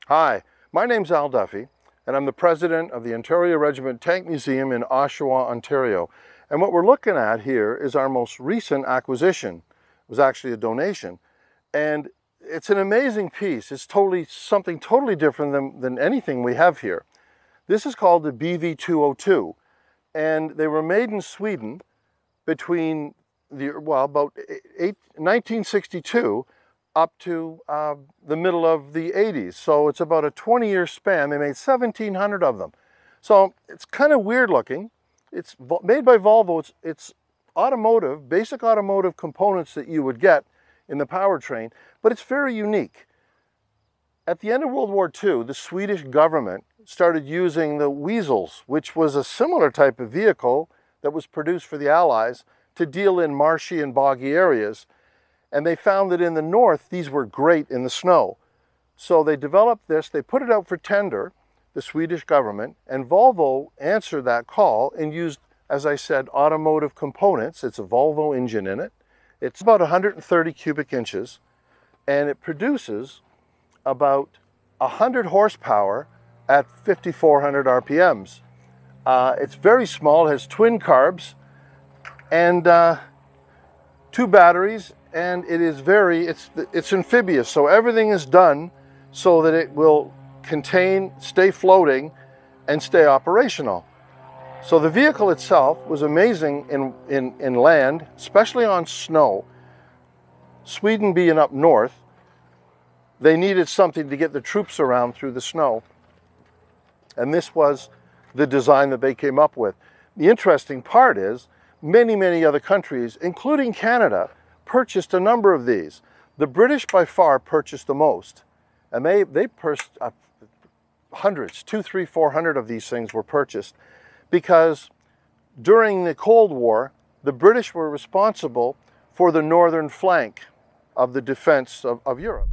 Hi, my name's Al Duffy, and I'm the president of the Ontario Regiment Tank Museum in Oshawa, Ontario. And what we're looking at here is our most recent acquisition. It was actually a donation. And it's an amazing piece. It's something totally different than anything we have here. This is called the BV202, and they were made in Sweden between about 1962 up to the middle of the 80s. So it's about a 20-year span. They made 1,700 of them. So it's kind of weird looking. It's made by Volvo. It's automotive, basic automotive components that you would get in the powertrain, but it's very unique. At the end of World War II, the Swedish government started using the Weasels, which was a similar type of vehicle that was produced for the Allies to deal in marshy and boggy areas. And they found that in the north, these were great in the snow. So they developed this, they put it out for tender, the Swedish government, and Volvo answered that call and used, as I said, automotive components. It's a Volvo engine in it. It's about 130 cubic inches, and it produces about 100 horsepower at 5,400 RPMs. It's very small, it has twin carbs and 2 batteries, and it is it's amphibious, so everything is done so that it will stay floating, and stay operational. So the vehicle itself was amazing in land, especially on snow. Sweden being up north, they needed something to get the troops around through the snow. And this was the design that they came up with. The interesting part is many other countries, including Canada, purchased a number of these. The British by far purchased the most. And they purchased hundreds, 200, 300, 400 of these things were purchased, because during the Cold War, the British were responsible for the northern flank of the defense of Europe.